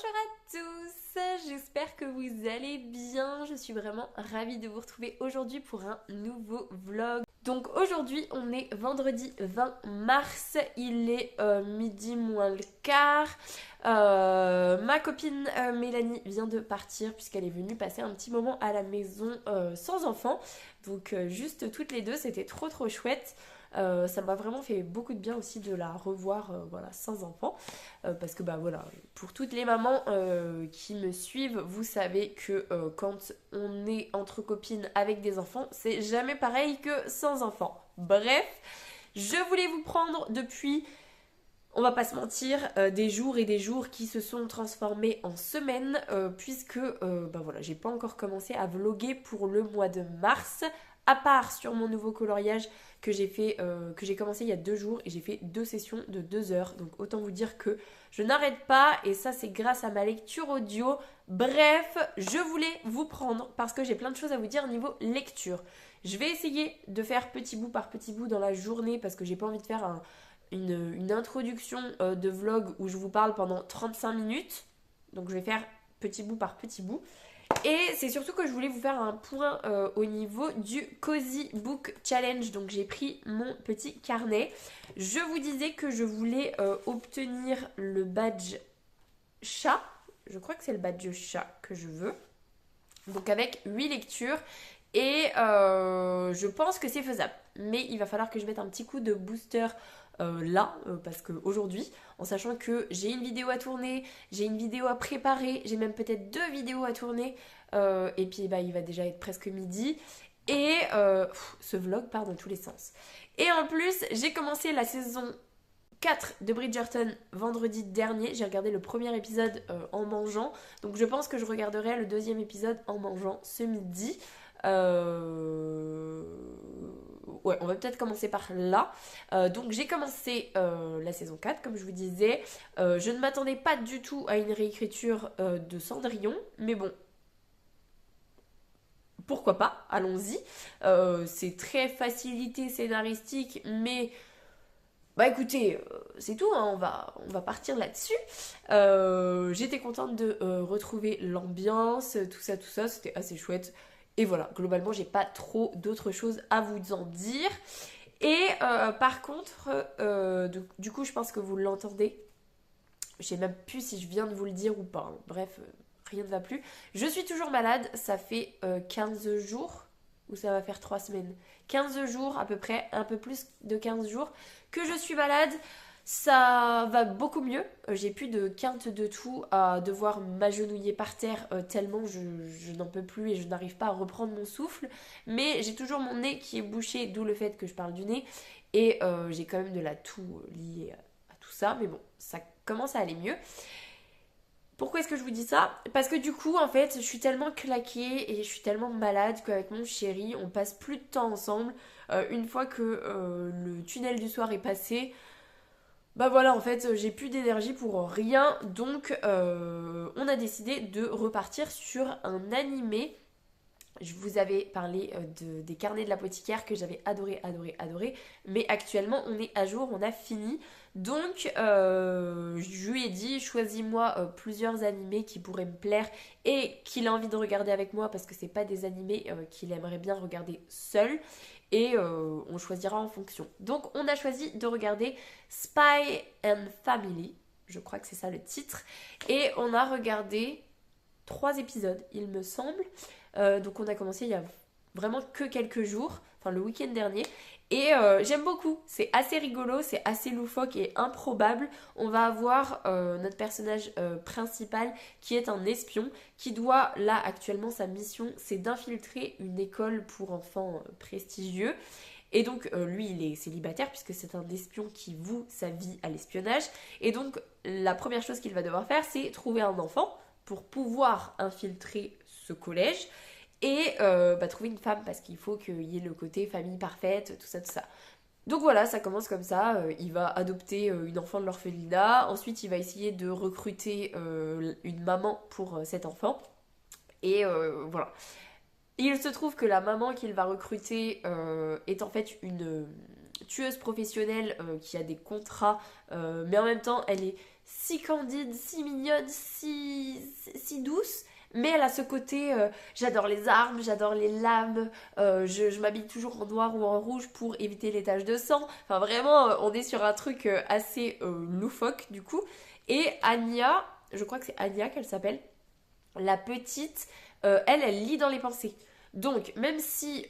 Bonjour à tous, j'espère que vous allez bien, je suis vraiment ravie de vous retrouver aujourd'hui pour un nouveau vlog. Donc aujourd'hui on est vendredi 20 mars, il est midi moins le quart. Ma copine Mélanie vient de partir puisqu'elle est venue passer un petit moment à la maison sans enfants. Donc juste toutes les deux, c'était trop chouette. Ça m'a vraiment fait beaucoup de bien aussi de la revoir voilà, sans enfants. Parce que bah voilà, pour toutes les mamans qui me suivent, vous savez que quand on est entre copines avec des enfants, c'est jamais pareil que sans enfants. Bref, je voulais vous prendre depuis, on va pas se mentir, des jours et des jours qui se sont transformés en semaines, puisque bah voilà, j'ai pas encore commencé à vlogger pour le mois de mars, à part sur mon nouveau coloriage que j'ai fait, que j'ai commencé il y a 2 jours, et j'ai fait 2 sessions de 2 heures. Donc autant vous dire que je n'arrête pas, et ça c'est grâce à ma lecture audio. Bref, je voulais vous prendre parce que j'ai plein de choses à vous dire niveau lecture. Je vais essayer de faire petit bout par petit bout dans la journée parce que j'ai pas envie de faire une introduction de vlog où je vous parle pendant 35 minutes. Donc je vais faire petit bout par petit bout. Et c'est surtout que je voulais vous faire un point au niveau du Cozy Book Challenge. Donc j'ai pris mon petit carnet. Je vous disais que je voulais obtenir le badge chat. Je crois que c'est le badge chat que je veux. Donc avec 8 lectures. Et je pense que c'est faisable. Mais il va falloir que je mette un petit coup de booster là, parce qu'aujourd'hui, en sachant que j'ai une vidéo à tourner, j'ai une vidéo à préparer, j'ai même peut-être 2 vidéos à tourner, et puis bah, il va déjà être presque midi, et ce vlog part dans tous les sens. Et en plus, j'ai commencé la saison 4 de Bridgerton vendredi dernier. J'ai regardé le premier épisode en mangeant, donc je pense que je regarderai le deuxième épisode en mangeant ce midi. Ouais, on va peut-être commencer par là. Donc j'ai commencé la saison 4, comme je vous disais. Je ne m'attendais pas du tout à une réécriture de Cendrillon, mais bon, pourquoi pas, allons-y. C'est très facilité scénaristique, mais bah écoutez, c'est tout, hein, on va partir là-dessus. J'étais contente de retrouver l'ambiance, tout ça, c'était assez chouette. Et voilà, globalement, j'ai pas trop d'autres choses à vous en dire. Et par contre, du coup, je pense que vous l'entendez. Je sais même plus si je viens de vous le dire ou pas, hein. Bref, rien ne va plus. Je suis toujours malade, ça fait 15 jours, ou ça va faire 3 semaines. 15 jours à peu près, un peu plus de 15 jours que je suis malade. Ça va beaucoup mieux. J'ai plus de quinte de toux à devoir m'agenouiller par terre tellement je n'en peux plus et je n'arrive pas à reprendre mon souffle. Mais j'ai toujours mon nez qui est bouché, d'où le fait que je parle du nez. Et j'ai quand même de la toux liée à tout ça. Mais bon, ça commence à aller mieux. Pourquoi est-ce que je vous dis ça? Parce que du coup, en fait, je suis tellement claquée et je suis tellement malade qu'avec mon chéri, on passe plus de temps ensemble. Une fois que le tunnel du soir est passé, bah voilà, en fait, j'ai plus d'énergie pour rien. Donc, on a décidé de repartir sur un animé. Je vous avais parlé des carnets de l'apothicaire que j'avais adoré. Mais actuellement, on est à jour, on a fini. Donc, je lui ai dit, choisis-moi plusieurs animés qui pourraient me plaire et qu'il a envie de regarder avec moi parce que c'est pas des animés qu'il aimerait bien regarder seul. Et on choisira en fonction. Donc, on a choisi de regarder Spy and Family. Je crois que c'est ça le titre. Et on a regardé 3 épisodes, il me semble. Donc on a commencé il y a vraiment que quelques jours, enfin le week-end dernier. Et j'aime beaucoup, c'est assez rigolo, c'est assez loufoque et improbable. On va avoir notre personnage principal qui est un espion qui doit, là actuellement sa mission c'est d'infiltrer une école pour enfants prestigieux. Et donc lui il est célibataire puisque c'est un espion qui voue sa vie à l'espionnage. Et donc la première chose qu'il va devoir faire c'est trouver un enfant pour pouvoir infiltrer ce collège et trouver une femme parce qu'il faut qu'il y ait le côté famille parfaite, tout ça. Donc voilà, ça commence comme ça, il va adopter une enfant de l'orphelinat, ensuite il va essayer de recruter une maman pour cet enfant, et voilà. Il se trouve que la maman qu'il va recruter est en fait une tueuse professionnelle qui a des contrats, mais en même temps elle est si candide, si mignonne, si douce. Mais elle a ce côté, j'adore les armes, j'adore les lames, je m'habille toujours en noir ou en rouge pour éviter les taches de sang. Enfin vraiment, on est sur un truc assez loufoque du coup. Et Anya, je crois que c'est Anya qu'elle s'appelle, la petite, elle lit dans les pensées. Donc même si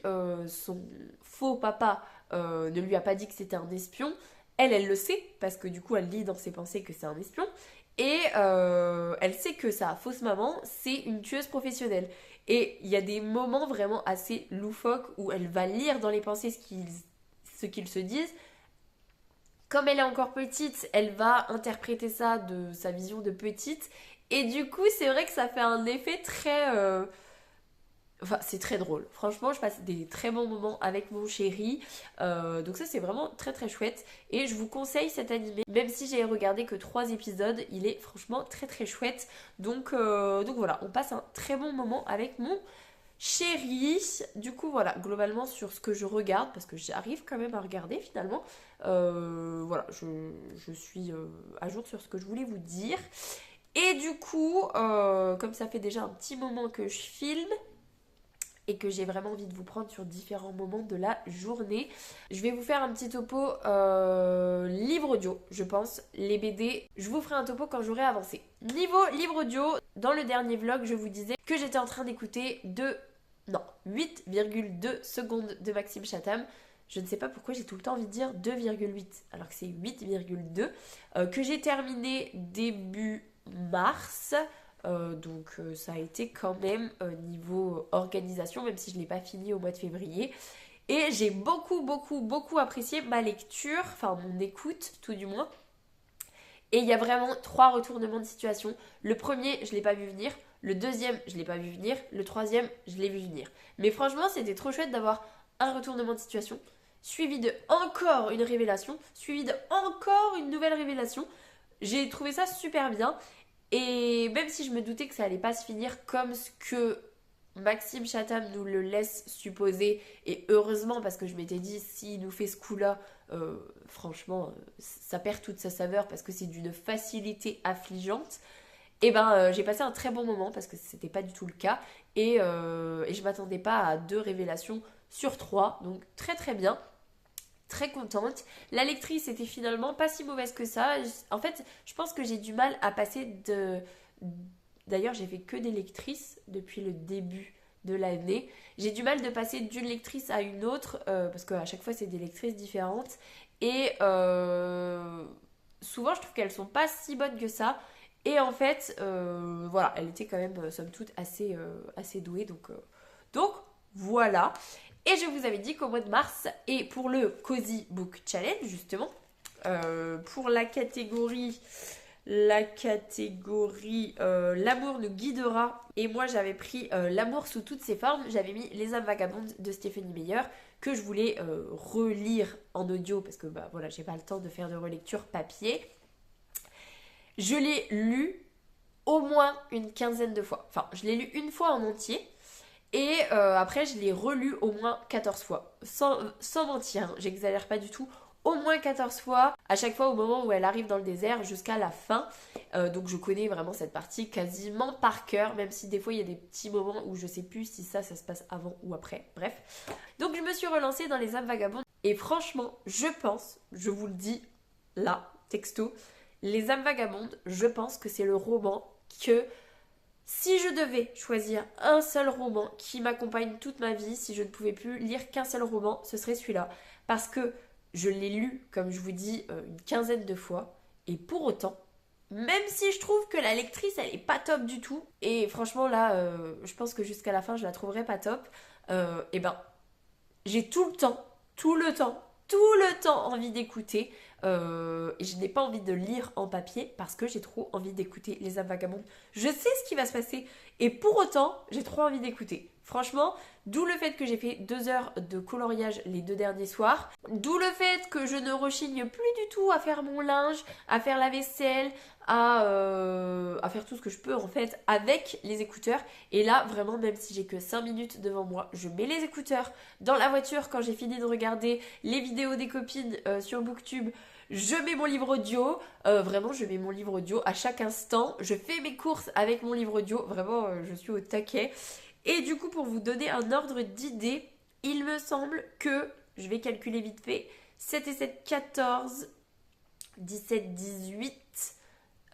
son faux papa ne lui a pas dit que c'était un espion, elle le sait, parce que du coup elle lit dans ses pensées que c'est un espion. Et elle sait que sa fausse maman, c'est une tueuse professionnelle. Et il y a des moments vraiment assez loufoques où elle va lire dans les pensées ce qu'ils se disent. Comme elle est encore petite, elle va interpréter ça de sa vision de petite. Et du coup, c'est vrai que ça fait un effet très... Enfin, c'est très drôle. Franchement, je passe des très bons moments avec mon chéri. Donc ça, c'est vraiment très très chouette. Et je vous conseille cet animé. Même si j'ai regardé que 3 épisodes, il est franchement très très chouette. Donc voilà, on passe un très bon moment avec mon chéri. Du coup, voilà, globalement sur ce que je regarde, parce que j'arrive quand même à regarder finalement. Voilà, je suis à jour sur ce que je voulais vous dire. Et du coup, comme ça fait déjà un petit moment que je filme, et que j'ai vraiment envie de vous prendre sur différents moments de la journée. Je vais vous faire un petit topo livre audio, je pense, les BD. Je vous ferai un topo quand j'aurai avancé. Niveau livre audio, dans le dernier vlog, je vous disais que j'étais en train d'écouter 8,2 secondes de Maxime Chatham. Je ne sais pas pourquoi j'ai tout le temps envie de dire 2,8 alors que c'est 8,2 que j'ai terminé début mars. Donc ça a été quand même niveau organisation, même si je ne l'ai pas fini au mois de février. Et j'ai beaucoup apprécié ma lecture, enfin mon écoute tout du moins. Et il y a vraiment 3 retournements de situation. Le premier, je ne l'ai pas vu venir. Le deuxième, je ne l'ai pas vu venir. Le troisième, je l'ai vu venir. Mais franchement, c'était trop chouette d'avoir un retournement de situation, suivi de encore une révélation, suivi de encore une nouvelle révélation. J'ai trouvé ça super bien. Et même si je me doutais que ça allait pas se finir comme ce que Maxime Chatham nous le laisse supposer, et heureusement parce que je m'étais dit s'il nous fait ce coup-là, franchement, ça perd toute sa saveur parce que c'est d'une facilité affligeante. Et j'ai passé un très bon moment parce que c'était pas du tout le cas et je m'attendais pas à 2 révélations sur 3, donc très très bien. Très contente. La lectrice était finalement pas si mauvaise que ça. En fait, je pense que j'ai du mal à passer de... D'ailleurs, j'ai fait que des lectrices depuis le début de l'année. J'ai du mal de passer d'une lectrice à une autre parce qu'à chaque fois, c'est des lectrices différentes. Et souvent, je trouve qu'elles sont pas si bonnes que ça. Et en fait, voilà, elle était quand même, somme toute, assez douée. Donc voilà. Et je vous avais dit qu'au mois de mars, et pour le Cozy Book Challenge justement, pour la catégorie l'amour nous guidera, et moi j'avais pris l'amour sous toutes ses formes, j'avais mis Les âmes vagabondes de Stéphanie Meyer, que je voulais relire en audio, parce que voilà, j'ai pas le temps de faire de relecture papier. Je l'ai lu au moins une quinzaine de fois. Enfin, je l'ai lu une fois en entier. Et après, je l'ai relu au moins 14 fois. Sans mentir, hein, j'exagère pas du tout. Au moins 14 fois, à chaque fois au moment où elle arrive dans le désert jusqu'à la fin. Donc je connais vraiment cette partie quasiment par cœur, même si des fois il y a des petits moments où je sais plus si ça se passe avant ou après. Bref. Donc je me suis relancée dans Les âmes vagabondes. Et franchement, je pense, je vous le dis là, texto, Les âmes vagabondes, je pense que c'est le roman que... Si je devais choisir un seul roman qui m'accompagne toute ma vie, si je ne pouvais plus lire qu'un seul roman, ce serait celui-là. Parce que je l'ai lu, comme je vous dis, une quinzaine de fois. Et pour autant, même si je trouve que la lectrice, elle est pas top du tout, et franchement là, je pense que jusqu'à la fin, je la trouverai pas top, j'ai tout le temps envie d'écouter. Et je n'ai pas envie de lire en papier parce que j'ai trop envie d'écouter Les âmes vagabondes. Je sais ce qui va se passer et pour autant, j'ai trop envie d'écouter. Franchement, d'où le fait que j'ai fait 2 heures de coloriage les 2 derniers soirs. D'où le fait que je ne rechigne plus du tout à faire mon linge, à faire la vaisselle, à faire tout ce que je peux en fait avec les écouteurs. Et là, vraiment, même si j'ai que 5 minutes devant moi, je mets les écouteurs dans la voiture quand j'ai fini de regarder les vidéos des copines sur Booktube. je mets mon livre audio, vraiment je mets mon livre audio à chaque instant, je fais mes courses avec mon livre audio, vraiment je suis au taquet. Et du coup pour vous donner un ordre d'idée, il me semble que, je vais calculer vite fait, 7 et 7, 14, 17, 18,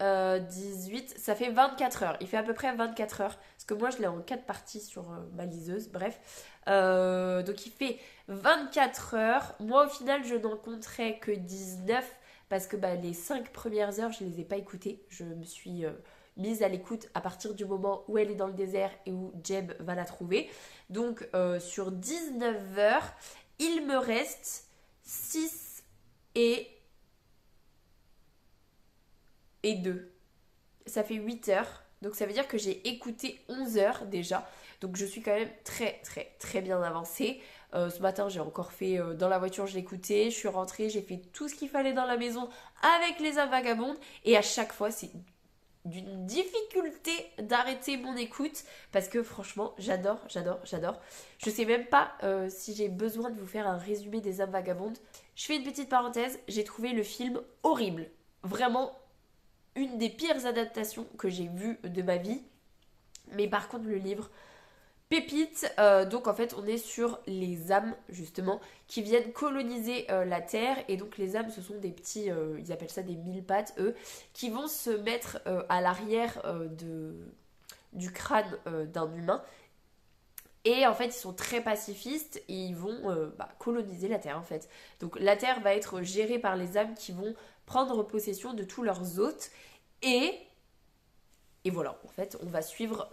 18, ça fait 24 heures. Il fait à peu près 24 heures. Parce que moi, je l'ai en 4 parties sur ma liseuse. Bref. Donc, il fait 24 heures. Moi, au final, je n'en compterai que 19. Parce que les 5 premières heures, je ne les ai pas écoutées. Je me suis mise à l'écoute à partir du moment où elle est dans le désert et où Jeb va la trouver. Donc, sur 19 heures, il me reste 6 et 2. Ça fait 8 heures. Donc ça veut dire que j'ai écouté 11 heures déjà. Donc je suis quand même très très très bien avancée. Ce matin j'ai encore fait dans la voiture, je l'écoutais. Je suis rentrée, j'ai fait tout ce qu'il fallait dans la maison avec les âmes vagabondes. Et à chaque fois c'est d'une difficulté d'arrêter mon écoute. Parce que franchement j'adore, j'adore, j'adore. Je sais même pas si j'ai besoin de vous faire un résumé des âmes vagabondes. Je fais une petite parenthèse, j'ai trouvé le film horrible. Vraiment une des pires adaptations que j'ai vues de ma vie. Mais par contre, le livre, pépite. Donc en fait, on est sur les âmes, justement, qui viennent coloniser la Terre. Et donc les âmes, ce sont des petits, ils appellent ça des mille pattes, eux, qui vont se mettre à l'arrière du crâne d'un humain. Et en fait, ils sont très pacifistes et ils vont coloniser la Terre, en fait. Donc la Terre va être gérée par les âmes qui vont prendre possession de tous leurs hôtes. Et voilà, en fait, on va suivre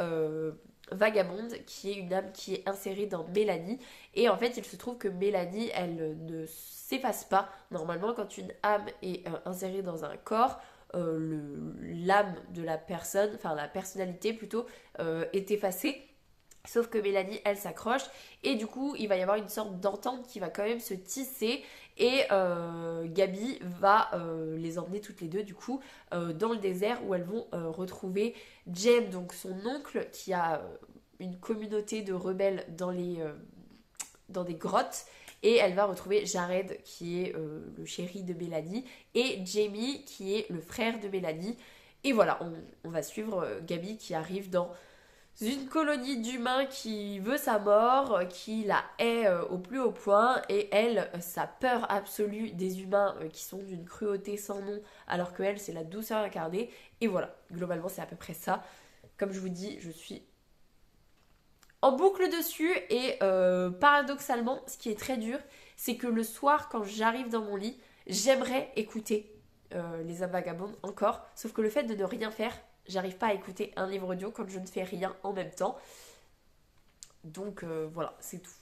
Vagabonde, qui est une âme qui est insérée dans Mélanie. Et en fait, il se trouve que Mélanie, elle ne s'efface pas. Normalement, quand une âme est insérée dans un corps, l'âme de la personne, enfin la personnalité plutôt, est effacée. Sauf que Mélanie, elle s'accroche et du coup, il va y avoir une sorte d'entente qui va quand même se tisser et Gabi va les emmener toutes les deux du coup dans le désert où elles vont retrouver Jem, donc son oncle qui a une communauté de rebelles dans des grottes. Et elle va retrouver Jared qui est le chéri de Mélanie et Jamie qui est le frère de Mélanie. Et voilà, on va suivre Gabi qui arrive dans une colonie d'humains qui veut sa mort, qui la hait au plus haut point, et elle, sa peur absolue des humains qui sont d'une cruauté sans nom, alors que elle, c'est la douceur incarnée. Et voilà, globalement, c'est à peu près ça. Comme je vous dis, je suis en boucle dessus, et paradoxalement, ce qui est très dur, c'est que le soir, quand j'arrive dans mon lit, j'aimerais écouter les âmes vagabondes encore, sauf que le fait de ne rien faire, j'arrive pas à écouter un livre audio quand je ne fais rien en même temps. Donc voilà, c'est tout.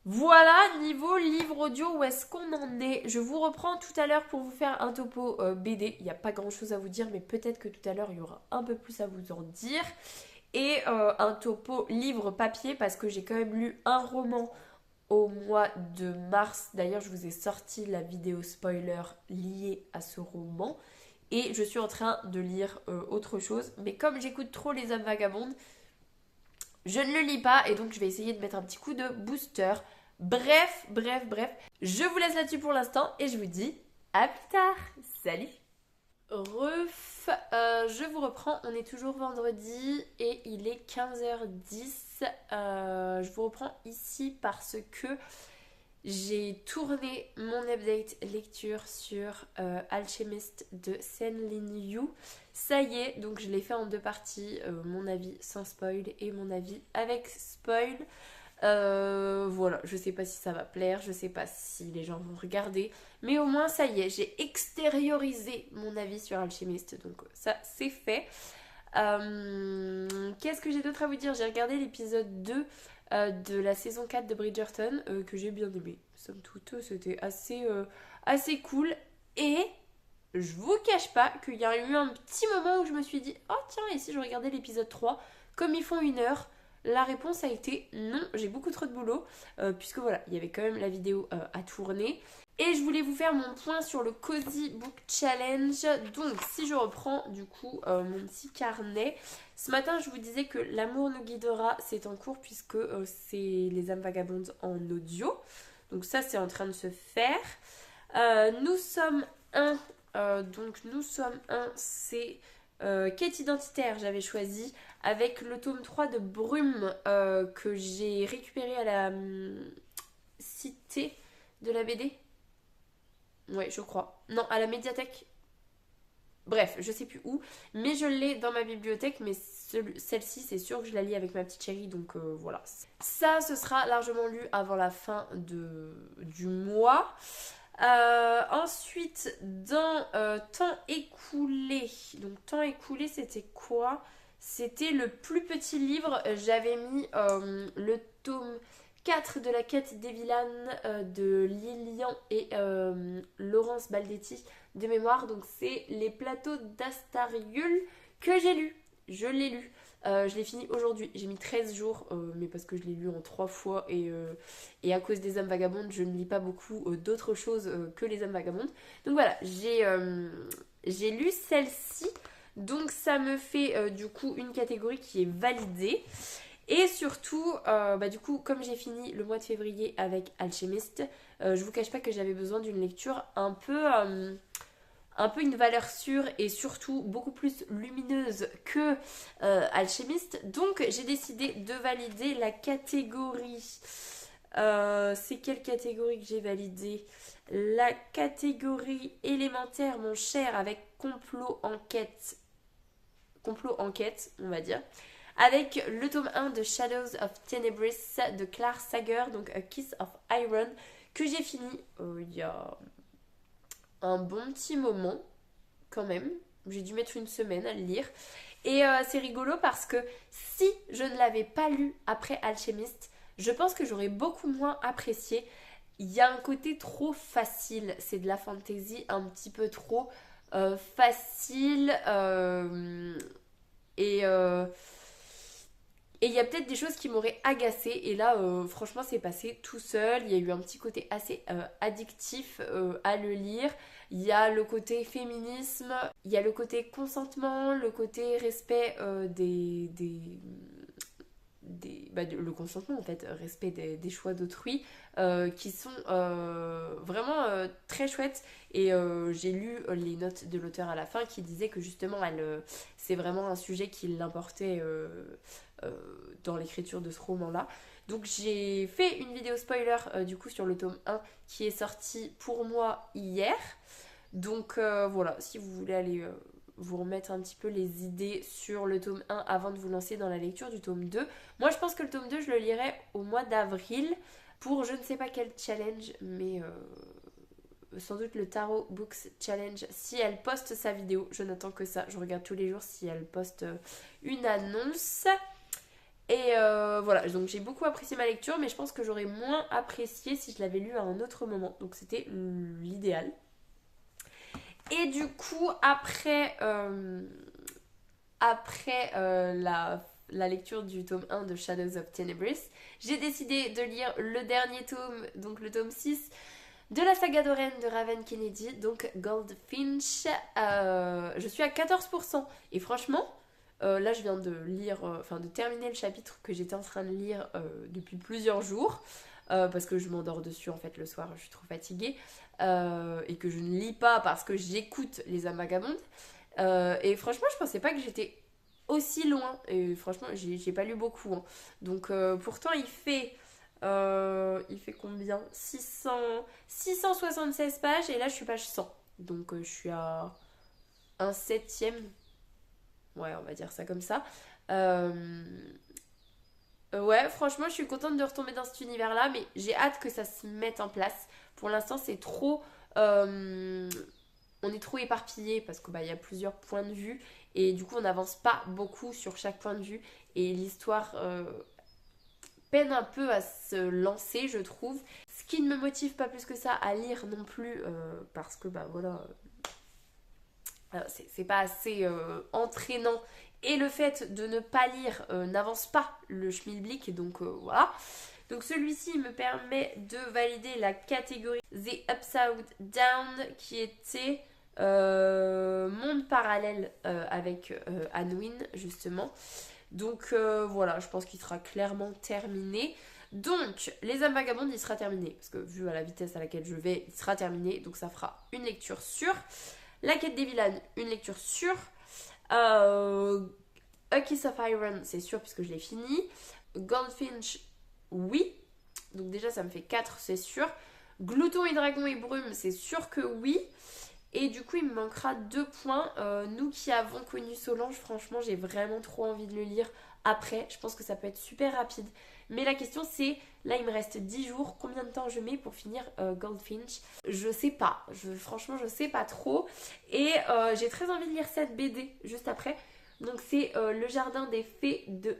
Voilà, niveau livre audio, où est-ce qu'on en est? Je vous reprends tout à l'heure pour vous faire un topo BD. Il n'y a pas grand-chose à vous dire, mais peut-être que tout à l'heure, il y aura un peu plus à vous en dire. Et un topo livre papier, parce que j'ai quand même lu un roman au mois de mars. D'ailleurs, je vous ai sorti la vidéo spoiler liée à ce roman. Et je suis en train de lire autre chose. Mais comme j'écoute trop les âmes vagabondes, je ne le lis pas. Et donc je vais essayer de mettre un petit coup de booster. Bref. Je vous laisse là-dessus pour l'instant. Et je vous dis à plus tard. Salut. Je vous reprends. On est toujours vendredi. Et il est 15h10. Je vous reprends ici parce que j'ai tourné mon update lecture sur Alchemist de Sen-Lin Yu. Ça y est, donc je l'ai fait en 2 parties, mon avis sans spoil et mon avis avec spoil. Voilà, je sais pas si ça va plaire, je sais pas si les gens vont regarder, mais au moins ça y est, j'ai extériorisé mon avis sur Alchemist, donc ça c'est fait. Qu'est-ce que j'ai d'autre à vous dire? J'ai regardé l'épisode 2 de la saison 4 de Bridgerton que j'ai bien aimé. Somme toute, c'était assez cool. Et je vous cache pas qu'il y a eu un petit moment où je me suis dit oh tiens, et si je regardais l'épisode 3 comme ils font 1 heure? La réponse a été non, j'ai beaucoup trop de boulot puisque voilà, il y avait quand même la vidéo à tourner. Et je voulais vous faire mon point sur le Cozy Book Challenge. Donc, si je reprends du coup mon petit carnet, ce matin je vous disais que L'amour nous guidera, c'est en cours puisque c'est Les âmes vagabondes en audio. Donc ça, c'est en train de se faire. Nous sommes un, c'est quête identitaire, j'avais choisi, avec le tome 3 de Brume que j'ai récupéré à la cité de la BD. Ouais, je crois. Non, à la médiathèque. Bref, je sais plus où, mais je l'ai dans ma bibliothèque, mais celle-ci, c'est sûr que je la lis avec ma petite chérie, donc voilà. Ça, ce sera largement lu avant la fin du mois. Ensuite, dans temps écoulé, donc temps écoulé, c'était quoi? C'était le plus petit livre, j'avais mis le tome 4 de la quête des vilanes de Lilian et Laurence Baldetti de mémoire. Donc c'est les plateaux d'Astariul que j'ai lu. Je l'ai lu. Je l'ai fini aujourd'hui. J'ai mis 13 jours, mais parce que je l'ai lu en 3 fois et à cause des âmes vagabondes, je ne lis pas beaucoup d'autres choses que les âmes vagabondes. Donc voilà, j'ai lu celle-ci. Donc ça me fait du coup une catégorie qui est validée. Et surtout, du coup, comme j'ai fini le mois de février avec Alchemist, je vous cache pas que j'avais besoin d'une lecture un peu une valeur sûre et surtout beaucoup plus lumineuse que Alchemist. Donc j'ai décidé de valider la catégorie. C'est quelle catégorie que j'ai validée? La catégorie élémentaire, mon cher, avec complot enquête, on va dire. Avec le tome 1 de Shadows of Tenebris de Claire Sager, donc A Kiss of Iron, que j'ai fini il y a un bon petit moment, quand même. J'ai dû mettre une semaine à le lire. Et c'est rigolo parce que si je ne l'avais pas lu après Alchemist, je pense que j'aurais beaucoup moins apprécié. Il y a un côté trop facile, c'est de la fantasy un petit peu trop facile et il y a peut-être des choses qui m'auraient agacée. Et là, franchement, c'est passé tout seul. Il y a eu un petit côté assez addictif à le lire. Il y a le côté féminisme, il y a le côté consentement, le côté respect le consentement en fait, respect des choix d'autrui, qui sont vraiment très chouettes. Et j'ai lu les notes de l'auteur à la fin qui disait que justement c'est vraiment un sujet qui l'importait dans l'écriture de ce roman-là. Donc j'ai fait une vidéo spoiler du coup sur le tome 1 qui est sorti pour moi hier. Donc voilà, si vous voulez aller vous remettre un petit peu les idées sur le tome 1 avant de vous lancer dans la lecture du tome 2. Moi je pense que le tome 2 je le lirai au mois d'avril pour je ne sais pas quel challenge, mais sans doute le Tarot Books Challenge. Si elle poste sa vidéo, je n'attends que ça, je regarde tous les jours si elle poste une annonce. Et voilà, donc j'ai beaucoup apprécié ma lecture, mais je pense que j'aurais moins apprécié si je l'avais lu à un autre moment. Donc c'était l'idéal. Et du coup, après la lecture du tome 1 de Shadows of Tenebris, j'ai décidé de lire le dernier tome, donc le tome 6 de la saga d'Oren de Raven Kennedy, donc Goldfinch. Je suis à 14%. Et franchement, là je viens de lire, de terminer le chapitre que j'étais en train de lire depuis plusieurs jours. Parce que je m'endors dessus en fait le soir, je suis trop fatiguée. Et que je ne lis pas parce que j'écoute les âmes vagabondes. Et franchement, je pensais pas que j'étais aussi loin. Et franchement, j'ai pas lu beaucoup. Hein. Donc pourtant, il fait combien 676 pages et là, je suis page 100. Donc je suis à un septième. Ouais, on va dire ça comme ça. Ouais, franchement, je suis contente de retomber dans cet univers-là, mais j'ai hâte que ça se mette en place. Pour l'instant, c'est trop. On est trop éparpillé parce que y a plusieurs points de vue et du coup, on n'avance pas beaucoup sur chaque point de vue et l'histoire peine un peu à se lancer, je trouve. Ce qui ne me motive pas plus que ça à lire non plus parce que voilà. C'est pas assez entraînant et le fait de ne pas lire n'avance pas le schmilblick, donc voilà. Donc celui-ci me permet de valider la catégorie The Upside Down qui était monde parallèle avec Anwin justement. Donc voilà, je pense qu'il sera clairement terminé. Donc, Les âmes vagabondes, il sera terminé. Parce que vu à la vitesse à laquelle je vais, il sera terminé. Donc ça fera une lecture sûre. La quête des vilaines, une lecture sûre. A Kiss of Iron, c'est sûr puisque je l'ai fini. Goldfinch, oui. Donc déjà, ça me fait 4, c'est sûr. Glouton et Dragon et Brume, c'est sûr que oui. Et du coup, il me manquera 2 points. Nous qui avons connu Solange, franchement, j'ai vraiment trop envie de le lire après. Je pense que ça peut être super rapide. Mais la question c'est, là il me reste 10 jours, combien de temps je mets pour finir Goldfinch? Je sais pas, franchement je sais pas trop. Et j'ai très envie de lire cette BD juste après. Donc c'est Le Jardin des Fées de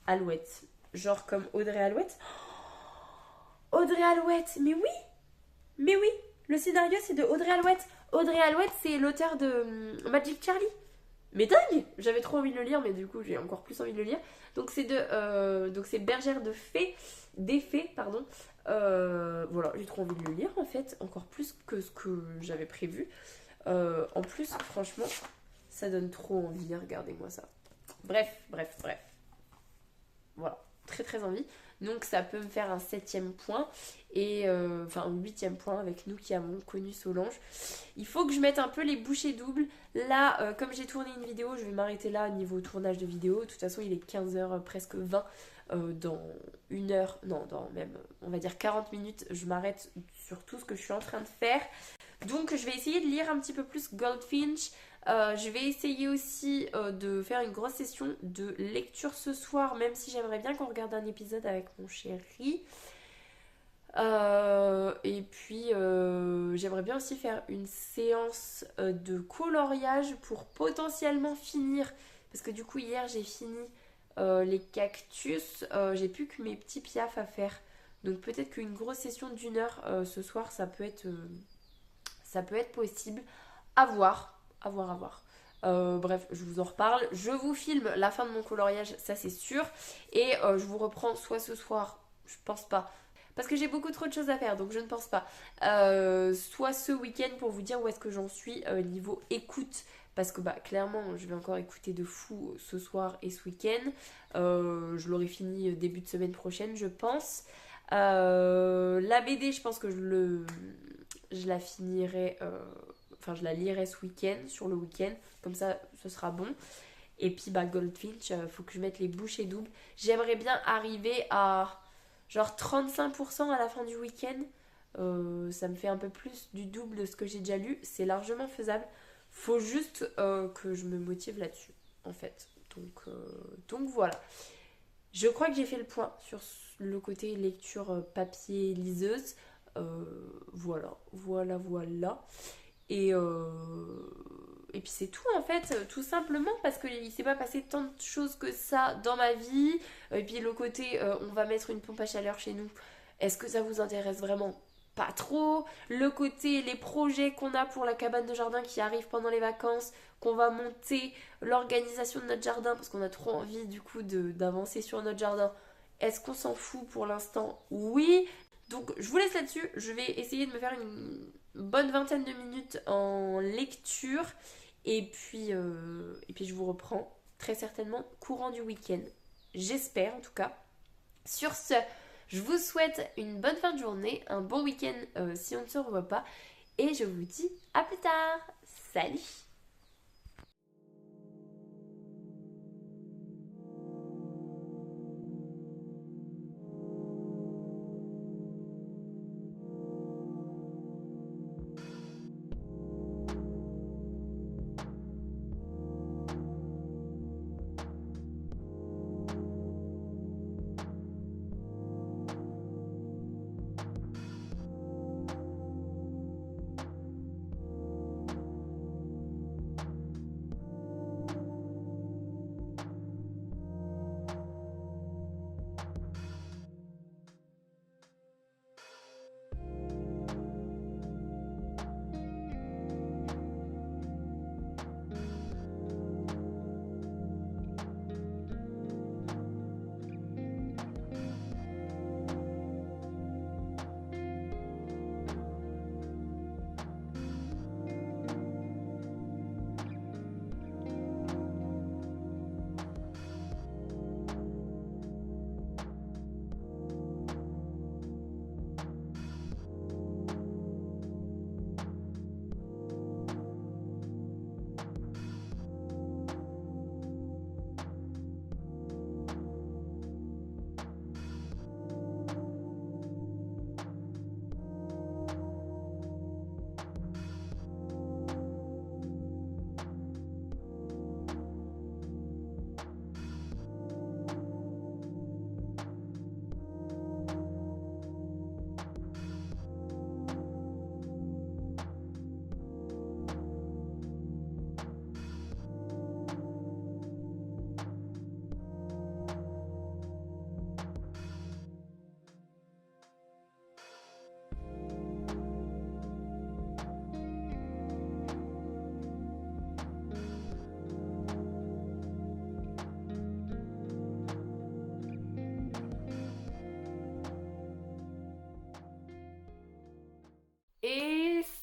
Alouette. Genre comme Audrey Alouette. Audrey Alouette, mais oui, le scénario c'est de Audrey Alouette. Audrey Alouette c'est l'auteur de Magic Charlie. Mais dingue! J'avais trop envie de le lire, mais du coup j'ai encore plus envie de le lire. Donc c'est Bergère de Fées, des Fées, pardon. Voilà, j'ai trop envie de le lire en fait, encore plus que ce que j'avais prévu. En plus, franchement, ça donne trop envie, regardez-moi ça. Bref. Voilà, très très envie. Donc ça peut me faire un 7e point et enfin un 8e point avec nous qui avons connu Solange. Il faut que je mette un peu les bouchées doubles. Là, comme j'ai tourné une vidéo, je vais m'arrêter là au niveau tournage de vidéo. De toute façon, il est 15h, presque 20. Dans 1 heure, non, dans même, on va dire 40 minutes, je m'arrête sur tout ce que je suis en train de faire. Donc je vais essayer de lire un petit peu plus Goldfinch. Je vais essayer aussi de faire une grosse session de lecture ce soir, même si j'aimerais bien qu'on regarde un épisode avec mon chéri. Et puis j'aimerais bien aussi faire une séance de coloriage pour potentiellement finir. Parce que du coup hier j'ai fini les cactus. J'ai plus que mes petits piafs à faire. Donc peut-être qu'une grosse session d'1 heure ce soir ça peut être possible. À voir. Bref, je vous en reparle. Je vous filme la fin de mon coloriage, ça c'est sûr. Et je vous reprends soit ce soir, je pense pas. Parce que j'ai beaucoup trop de choses à faire, donc je ne pense pas. Soit ce week-end pour vous dire où est-ce que j'en suis niveau écoute. Parce que bah clairement, je vais encore écouter de fou ce soir et ce week-end. Je l'aurai fini début de semaine prochaine, je pense. La BD, je pense que je la finirai... Enfin, je la lirai ce week-end, sur le week-end. Comme ça, ce sera bon. Et puis, bah, Goldfinch, faut que je mette les bouchées doubles. J'aimerais bien arriver à genre 35% à la fin du week-end. Ça me fait un peu plus du double de ce que j'ai déjà lu. C'est largement faisable. Faut juste que je me motive là-dessus, en fait. Donc voilà. Je crois que j'ai fait le point sur le côté lecture papier liseuse. Voilà. Et puis c'est tout en fait, tout simplement parce qu'il s'est pas passé tant de choses que ça dans ma vie. Et puis le côté on va mettre une pompe à chaleur chez nous, est-ce que ça vous intéresse vraiment? Pas trop. Le côté, les projets qu'on a pour la cabane de jardin qui arrive pendant les vacances, qu'on va monter, l'organisation de notre jardin parce qu'on a trop envie du coup d'avancer sur notre jardin. Est-ce qu'on s'en fout pour l'instant? Oui. Donc je vous laisse là-dessus, je vais essayer de me faire une bonne vingtaine de minutes en lecture et puis je vous reprends très certainement courant du week-end. J'espère en tout cas. Sur ce, je vous souhaite une bonne fin de journée, un bon week-end si on ne se revoit pas et je vous dis à plus tard. Salut!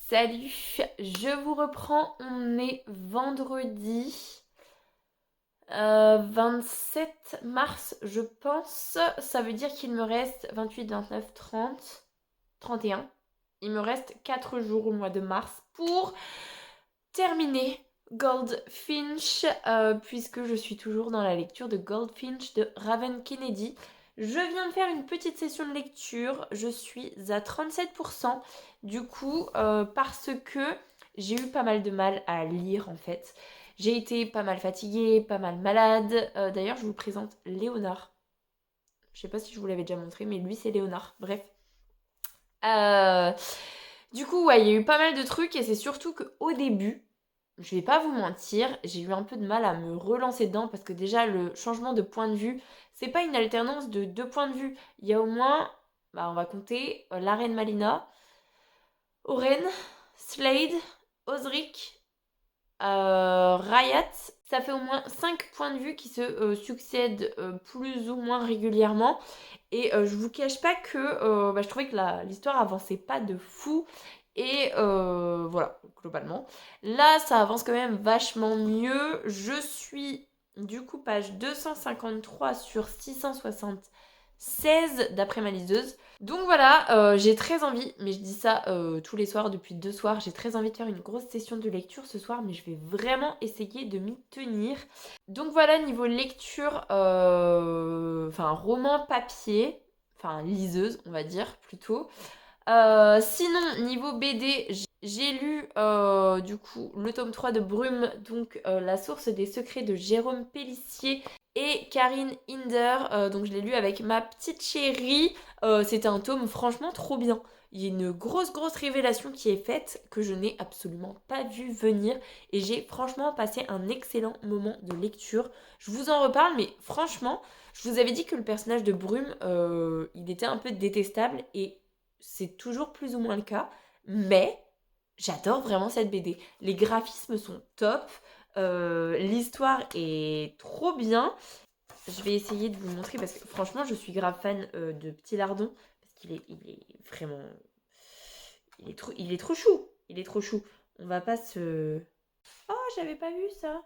Salut, je vous reprends, on est vendredi 27 mars je pense, ça veut dire qu'il me reste 28, 29, 30, 31. Il me reste 4 jours au mois de mars pour terminer Goldfinch, puisque je suis toujours dans la lecture de Goldfinch de Raven Kennedy. Je viens de faire une petite session de lecture, je suis à 37%, du coup, parce que j'ai eu pas mal de mal à lire en fait. J'ai été pas mal fatiguée, pas mal malade. D'ailleurs, je vous présente Léonard. Je sais pas si je vous l'avais déjà montré, mais lui c'est Léonard. Bref. Euh, Du coup, ouais, il y a eu pas mal de trucs et c'est surtout qu'au début, je vais pas vous mentir, j'ai eu un peu de mal à me relancer dedans parce que déjà le changement de point de vue, c'est pas une alternance de deux points de vue. Il y a au moins, on va compter la reine Malina, Oren, Slade, Osric, Riot. Ça fait au moins 5 points de vue qui se succèdent plus ou moins régulièrement. Et je vous cache pas que je trouvais que l'histoire avançait pas de fou. Et voilà, globalement. Là, ça avance quand même vachement mieux. Je suis du coup page 253 sur 676 d'après ma liseuse. Donc voilà, j'ai très envie, mais je dis ça tous les soirs depuis 2 soirs, j'ai très envie de faire une grosse session de lecture ce soir, mais je vais vraiment essayer de m'y tenir. Donc voilà, niveau lecture, roman papier, enfin liseuse on va dire plutôt. Sinon, niveau BD, j'ai lu du coup le tome 3 de Brume, donc La source des secrets de Jérôme Pélissier et Karine Hinder. Donc je l'ai lu avec ma petite chérie. C'était un tome franchement trop bien. Il y a une grosse révélation qui est faite que je n'ai absolument pas vu venir et j'ai franchement passé un excellent moment de lecture. Je vous en reparle, mais franchement, je vous avais dit que le personnage de Brume, il était un peu détestable et c'est toujours plus ou moins le cas, mais j'adore vraiment cette BD. Les graphismes sont top, l'histoire est trop bien. Je vais essayer de vous montrer parce que franchement, je suis grave fan de Petit Lardon parce qu'il est vraiment, il est trop chou. Il est trop chou. On va pas se. Oh, j'avais pas vu ça.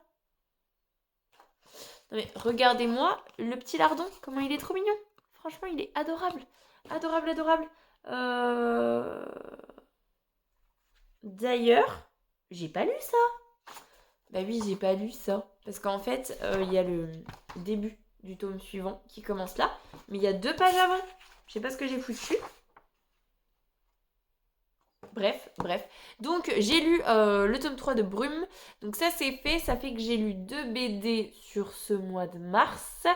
Non mais regardez-moi le Petit Lardon, comment il est trop mignon. Franchement, il est adorable, adorable. Euh... D'ailleurs, j'ai pas lu ça. Bah oui, j'ai pas lu ça. Parce qu'en fait, il y a le début du tome suivant qui commence là. Mais il y a 2 pages avant. Je sais pas ce que j'ai foutu. Bref. Donc j'ai lu le tome 3 de Brume. Donc ça c'est fait. Ça fait que j'ai lu 2 BD sur ce mois de mars.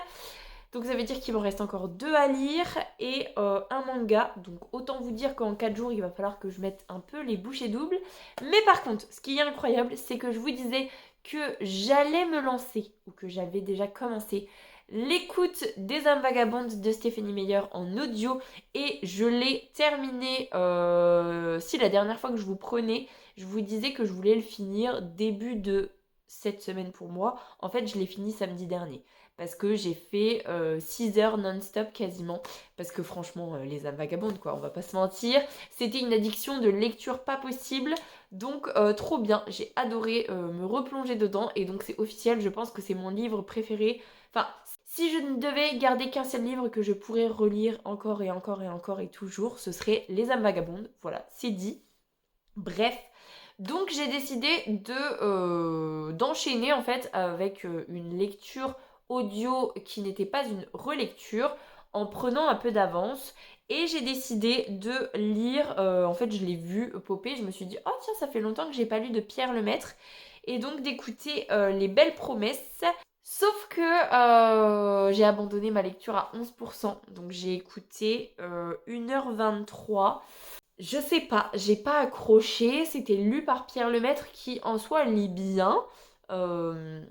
Donc ça veut dire qu'il me reste encore 2 à lire et un manga. Donc autant vous dire qu'en 4 jours, il va falloir que je mette un peu les bouchées doubles. Mais par contre, ce qui est incroyable, c'est que je vous disais que j'allais me lancer, ou que j'avais déjà commencé, l'écoute des âmes vagabondes de Stéphanie Meyer en audio. Et je l'ai terminé, si la dernière fois que je vous prenais, je vous disais que je voulais le finir début de cette semaine pour moi. En fait, je l'ai fini samedi dernier parce que j'ai fait 6 heures non-stop quasiment, parce que franchement, les âmes vagabondes, quoi, on va pas se mentir, c'était une addiction de lecture pas possible, donc trop bien, j'ai adoré me replonger dedans, et donc c'est officiel, je pense que c'est mon livre préféré, enfin, si je ne devais garder qu'un seul livre que je pourrais relire encore et toujours, ce serait Les âmes vagabondes, voilà, c'est dit. Bref, donc j'ai décidé d'enchaîner en fait avec une lecture audio qui n'était pas une relecture, en prenant un peu d'avance, et j'ai décidé de lire, en fait je l'ai vu popper, je me suis dit oh tiens, ça fait longtemps que j'ai pas lu de Pierre Lemaitre, et donc d'écouter Les Belles Promesses. Sauf que j'ai abandonné ma lecture à 11%, donc j'ai écouté 1h23. Je sais pas, j'ai pas accroché, c'était lu par Pierre Lemaitre qui en soi lit bien, euh,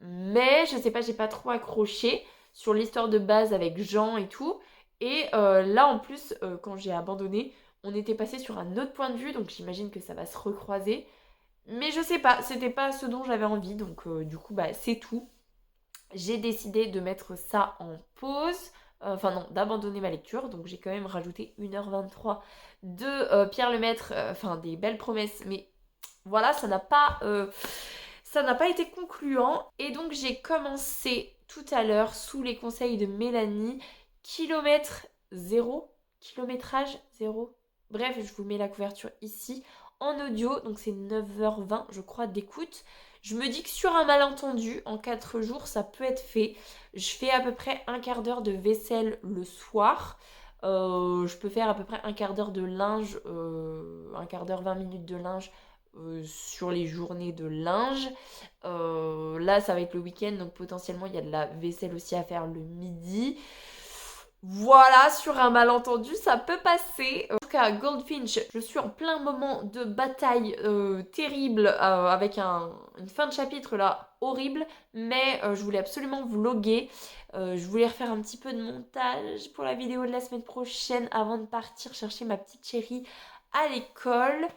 mais je sais pas, j'ai pas trop accroché sur l'histoire de base avec Jean et tout. Et là en plus, quand j'ai abandonné, on était passé sur un autre point de vue, donc j'imagine que ça va se recroiser. Mais je sais pas, c'était pas ce dont j'avais envie, donc du coup bah c'est tout. J'ai décidé de mettre ça en pause. enfin non, d'abandonner ma lecture. Donc j'ai quand même rajouté 1h23 de Pierre Lemaitre, enfin des belles promesses, mais voilà, ça n'a pas été concluant. Et donc j'ai commencé tout à l'heure, sous les conseils de Mélanie, kilomètre zéro, kilométrage zéro. Bref, je vous mets la couverture ici, en audio, donc c'est 9h20 je crois d'écoute. Je me dis que sur un malentendu, en 4 jours, ça peut être fait. Je fais à peu près un quart d'heure de vaisselle le soir. Je peux faire à peu près un quart d'heure de linge, un quart d'heure, 20 minutes de linge sur les journées de linge. Là, ça va être le week-end, donc potentiellement, il y a de la vaisselle aussi à faire le midi. Voilà, sur un malentendu, ça peut passer. En tout cas, Goldfinch, je suis en plein moment de bataille terrible avec une fin de chapitre là horrible, mais je voulais absolument vlogger. Je voulais refaire un petit peu de montage pour la vidéo de la semaine prochaine avant de partir chercher ma petite chérie à l'école.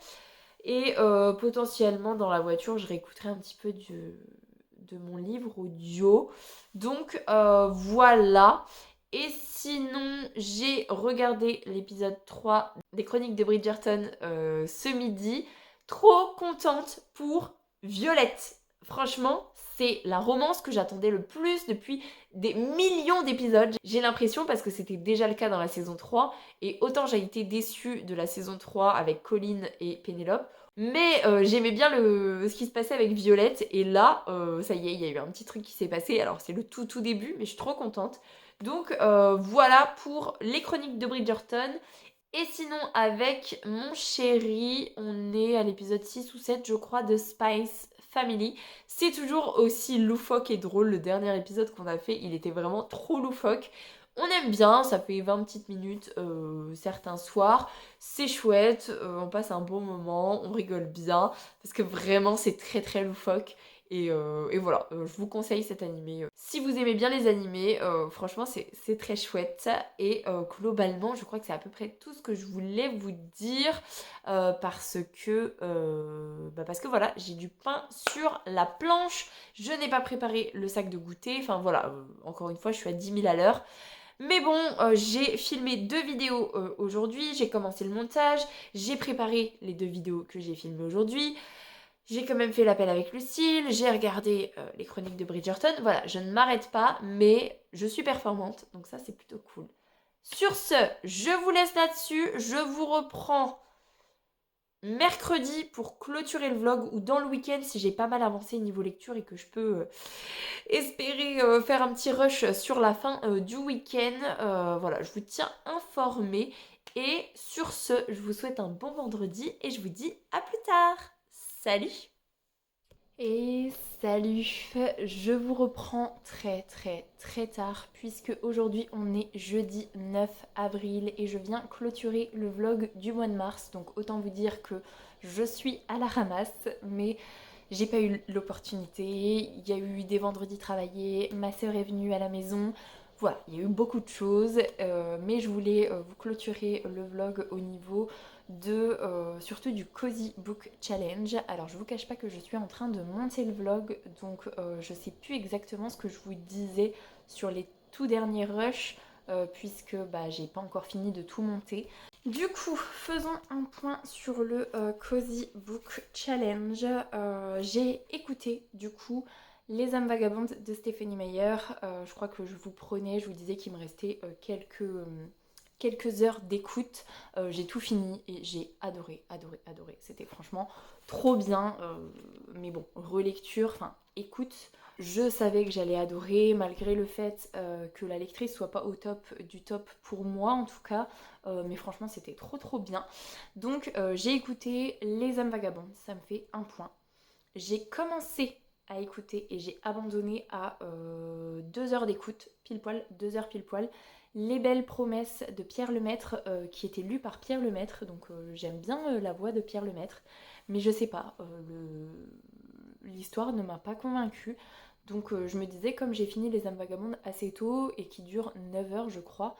Et potentiellement dans la voiture, je réécouterai un petit peu de mon livre audio. Donc voilà. Et sinon, j'ai regardé l'épisode 3 des Chroniques de Bridgerton ce midi. Trop contente pour Violette. Franchement, c'est la romance que j'attendais le plus depuis des millions d'épisodes. J'ai l'impression, parce que c'était déjà le cas dans la saison 3, et autant j'ai été déçue de la saison 3 avec Colin et Pénélope, mais j'aimais bien ce qui se passait avec Violette, et là, ça y est, il y a eu un petit truc qui s'est passé. Alors c'est le tout début, mais je suis trop contente. Donc voilà pour les Chroniques de Bridgerton. Et sinon, avec mon chéri, on est à l'épisode 6 ou 7, je crois, de Spice Family. C'est toujours aussi loufoque et drôle. Le dernier épisode qu'on a fait, il était vraiment trop loufoque. On aime bien, ça fait 20 petites minutes certains soirs. C'est chouette, on passe un bon moment, on rigole bien. Parce que vraiment, c'est très loufoque. Et voilà, je vous conseille cet animé. Si vous aimez bien les animés, franchement c'est très chouette. Et globalement, je crois que c'est à peu près tout ce que je voulais vous dire. Parce que voilà, j'ai du pain sur la planche. Je n'ai pas préparé le sac de goûter. Enfin voilà, encore une fois, je suis à 10 000 à l'heure. Mais bon, j'ai filmé 2 vidéos aujourd'hui, j'ai commencé le montage, j'ai préparé les 2 vidéos que j'ai filmées aujourd'hui. J'ai quand même fait l'appel avec Lucille, j'ai regardé les chroniques de Bridgerton. Voilà, je ne m'arrête pas, mais je suis performante, donc ça c'est plutôt cool. Sur ce, je vous laisse là-dessus, je vous reprends mercredi pour clôturer le vlog ou dans le week-end si j'ai pas mal avancé niveau lecture et que je peux espérer faire un petit rush sur la fin du week-end. Voilà, je vous tiens informé. Et sur ce, je vous souhaite un bon vendredi et je vous dis à plus tard. Salut! Et salut, je vous reprends très tard puisque aujourd'hui on est jeudi 9 avril et je viens clôturer le vlog du mois de mars. Donc autant vous dire que je suis à la ramasse, mais j'ai pas eu l'opportunité. Il y a eu des vendredis travaillés, ma soeur est venue à la maison. Voilà, il y a eu beaucoup de choses, mais je voulais vous clôturer le vlog au niveau de surtout du Cozy Book Challenge. Alors je vous cache pas que je suis en train de monter le vlog, donc je sais plus exactement ce que je vous disais sur les tout derniers rushs, puisque j'ai pas encore fini de tout monter. Du coup, faisons un point sur le Cozy Book Challenge. J'ai écouté du coup Les âmes vagabondes de Stephenie Meyer. Je crois que je vous disais qu'il me restait quelques heures d'écoute. J'ai tout fini et j'ai adoré. C'était franchement trop bien. Mais bon, relecture, enfin écoute. Je savais que j'allais adorer malgré le fait que la lectrice soit pas au top du top pour moi en tout cas. Mais franchement c'était trop bien. Donc j'ai écouté Les âmes vagabondes, ça me fait un point. J'ai commencé à écouter et j'ai abandonné à 2 heures d'écoute, pile poil, 2 heures pile poil. Les belles promesses de Pierre Lemaitre, qui était lu par Pierre Lemaitre, donc j'aime bien la voix de Pierre Lemaitre, mais je sais pas, l'histoire ne m'a pas convaincue. Donc je me disais, comme j'ai fini Les âmes vagabondes assez tôt et qui dure 9 heures je crois,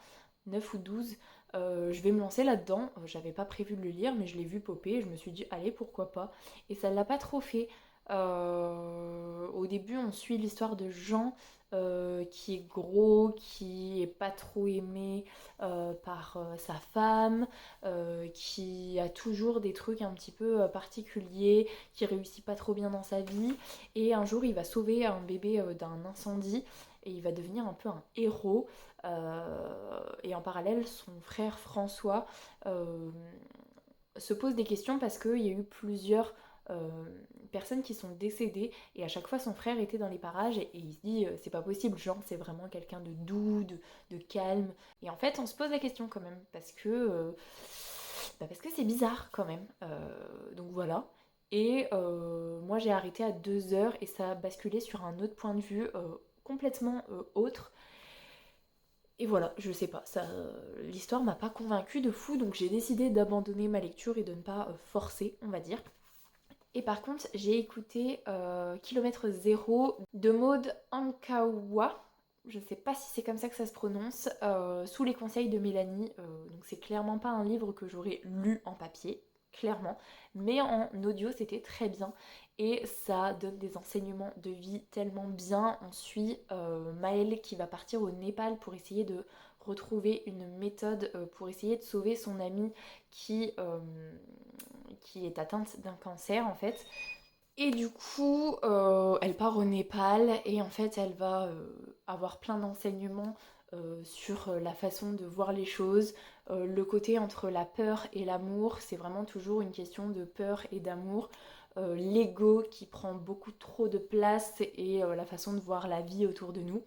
9 ou 12, je vais me lancer là-dedans. J'avais pas prévu de le lire mais je l'ai vu popper et je me suis dit allez pourquoi pas. Et ça l'a pas trop fait. Au début, on suit l'histoire de Jean qui est gros, qui est pas trop aimé par sa femme, qui a toujours des trucs un petit peu particuliers, qui réussit pas trop bien dans sa vie. Et un jour, il va sauver un bébé d'un incendie et il va devenir un peu un héros. Et en parallèle, son frère François euh, se pose des questions parce qu'il y a eu plusieurs euh, personnes qui sont décédées et à chaque fois son frère était dans les parages et il se dit c'est pas possible, Jean c'est vraiment quelqu'un de doux, de calme. Et en fait on se pose la question quand même parce que c'est bizarre quand même. Donc voilà. Et moi j'ai arrêté à 2 heures et ça a basculé sur un autre point de vue complètement autre. Et voilà, je sais pas, ça, l'histoire m'a pas convaincue de fou, donc j'ai décidé d'abandonner ma lecture et de ne pas forcer, on va dire. Et par contre, j'ai écouté Kilomètre Zéro de Maud Ankawa. Je sais pas si c'est comme ça que ça se prononce, sous les conseils de Mélanie. Donc c'est clairement pas un livre que j'aurais lu en papier, clairement. Mais en audio, c'était très bien. Et ça donne des enseignements de vie tellement bien. On suit Maëlle qui va partir au Népal pour essayer de retrouver une méthode pour essayer de sauver son amie qui, euh, qui est atteinte d'un cancer en fait. Et du coup, elle part au Népal et en fait, elle va avoir plein d'enseignements sur la façon de voir les choses. Le côté entre la peur et l'amour, c'est vraiment toujours une question de peur et d'amour. L'ego qui prend beaucoup trop de place et la façon de voir la vie autour de nous,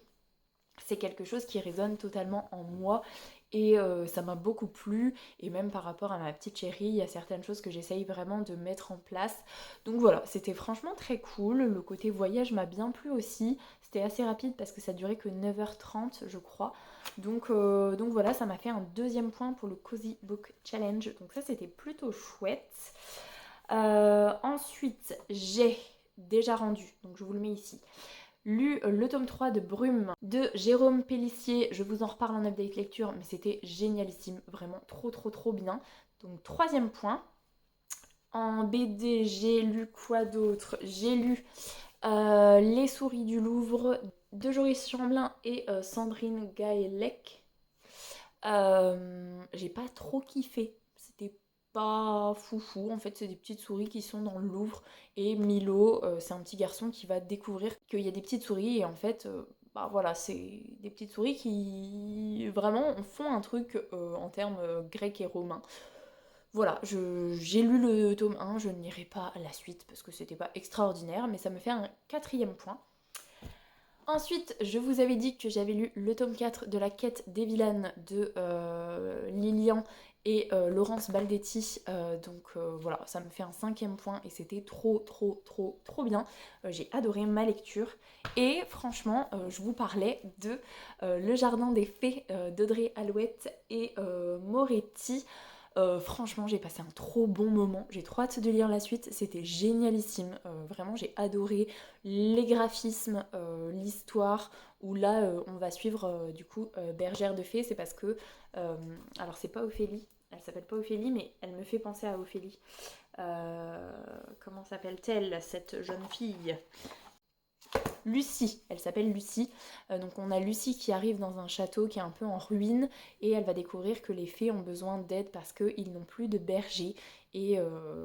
c'est quelque chose qui résonne totalement en moi et ça m'a beaucoup plu et même par rapport à ma petite chérie, il y a certaines choses que j'essaye vraiment de mettre en place. Donc voilà, c'était franchement très cool. Le côté voyage m'a bien plu aussi. C'était assez rapide parce que ça durait que 9h30 je crois. Donc voilà, ça m'a fait un deuxième point pour le Cozy Book Challenge. Donc ça c'était plutôt chouette. Ensuite, j'ai déjà rendu, donc je vous le mets ici, lu le tome 3 de Brume de Jérôme Pellissier. Je vous en reparle en update lecture, mais c'était génialissime, vraiment trop trop trop bien. Donc troisième point. En BD, j'ai lu quoi d'autre? J'ai lu Les souris du Louvre de Joris Chamblin et Sandrine Gaëlec. J'ai pas trop kiffé. C'était pas foufou. En fait, c'est des petites souris qui sont dans le Louvre. Et Milo, c'est un petit garçon qui va découvrir qu'il y a des petites souris. Et en fait, bah voilà, c'est des petites souris qui vraiment font un truc en termes grecs et romains. Voilà, j'ai lu le tome 1, je n'irai pas à la suite parce que c'était pas extraordinaire, mais ça me fait un quatrième point. Ensuite, je vous avais dit que j'avais lu le tome 4 de La quête des vilaines de Lilian et Laurence Baldetti. Voilà, ça me fait un cinquième point et c'était trop trop trop trop bien. J'ai adoré ma lecture. Et franchement, je vous parlais de Le Jardin des Fées d'Audrey Alouette et Moretti. Franchement, j'ai passé un trop bon moment. J'ai trop hâte de lire la suite. C'était génialissime. Vraiment, j'ai adoré les graphismes, l'histoire. Où là, on va suivre du coup Bergère de Fée. C'est parce que. Alors, c'est pas Ophélie. Elle s'appelle pas Ophélie, mais elle me fait penser à Ophélie. Comment s'appelle-t-elle, cette jeune fille? Lucie, elle s'appelle Lucie. Donc on a Lucie qui arrive dans un château qui est un peu en ruine et elle va découvrir que les fées ont besoin d'aide parce qu'ils n'ont plus de berger et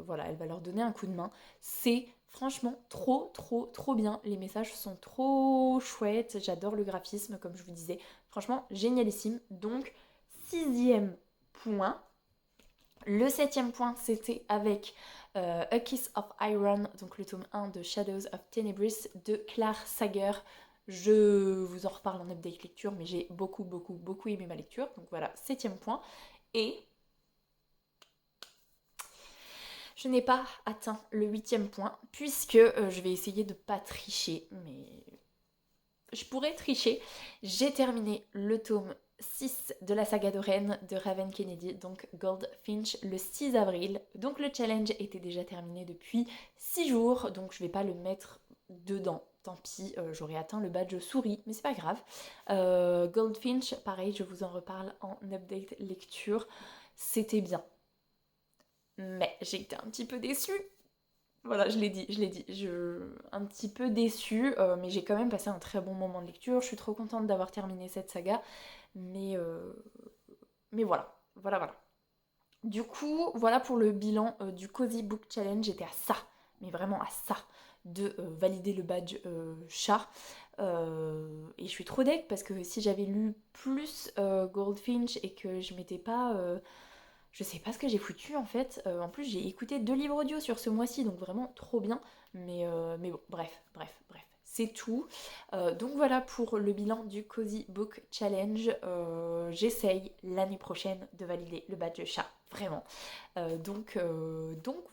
voilà, elle va leur donner un coup de main. C'est franchement trop trop trop bien, les messages sont trop chouettes, j'adore le graphisme comme je vous disais, franchement génialissime. Donc sixième point. Le septième point, c'était avec A Kiss of Iron, donc le tome 1 de Shadows of Tenebris de Claire Sager. Je vous en reparle en update lecture, mais j'ai beaucoup, beaucoup, beaucoup aimé ma lecture. Donc voilà, septième point. Et je n'ai pas atteint le huitième point, puisque je vais essayer de pas tricher, mais je pourrais tricher. J'ai terminé le tome 6 de la saga de Rennes de Raven Kennedy, donc Goldfinch, le 6 avril. Donc le challenge était déjà terminé depuis 6 jours, donc je vais pas le mettre dedans. Tant pis, j'aurais atteint le badge souris, mais c'est pas grave. Goldfinch, pareil, je vous en reparle en update lecture. C'était bien. Mais j'ai été un petit peu déçue Voilà, je l'ai dit, je l'ai dit. Un petit peu déçue, mais j'ai quand même passé un très bon moment de lecture. Je suis trop contente d'avoir terminé cette saga. Mais, euh, mais voilà, voilà, voilà. Du coup, voilà pour le bilan du Cozy Book Challenge. J'étais à ça, mais vraiment à ça, de valider le badge chat. Et je suis trop deck parce que si j'avais lu plus Goldfinch et que je m'étais pas... je sais pas ce que j'ai foutu en fait. En plus, j'ai écouté 2 livres audio sur ce mois-ci, donc vraiment trop bien. Mais bon, bref, bref, bref. C'est tout. Donc voilà pour le bilan du Cozy Book Challenge. J'essaye l'année prochaine de valider le badge chat, vraiment. Donc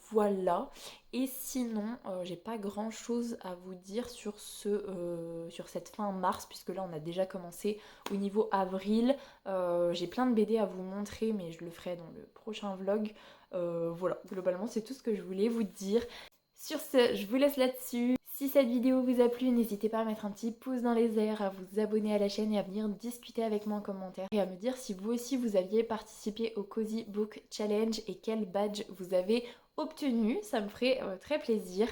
voilà. Et sinon, j'ai pas grand chose à vous dire sur, sur cette fin mars, puisque là on a déjà commencé au niveau avril. J'ai plein de BD à vous montrer, mais je le ferai dans le prochain vlog. Voilà, globalement c'est tout ce que je voulais vous dire. Sur ce, je vous laisse là-dessus. Si cette vidéo vous a plu, n'hésitez pas à mettre un petit pouce dans les airs, à vous abonner à la chaîne et à venir discuter avec moi en commentaire. Et à me dire si vous aussi vous aviez participé au Cozy Book Challenge et quel badge vous avez obtenu. Ça me ferait très plaisir.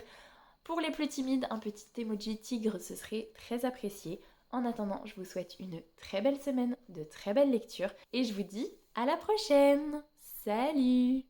Pour les plus timides, un petit emoji tigre, ce serait très apprécié. En attendant, je vous souhaite une très belle semaine, de très belles lectures. Et je vous dis à la prochaine. Salut!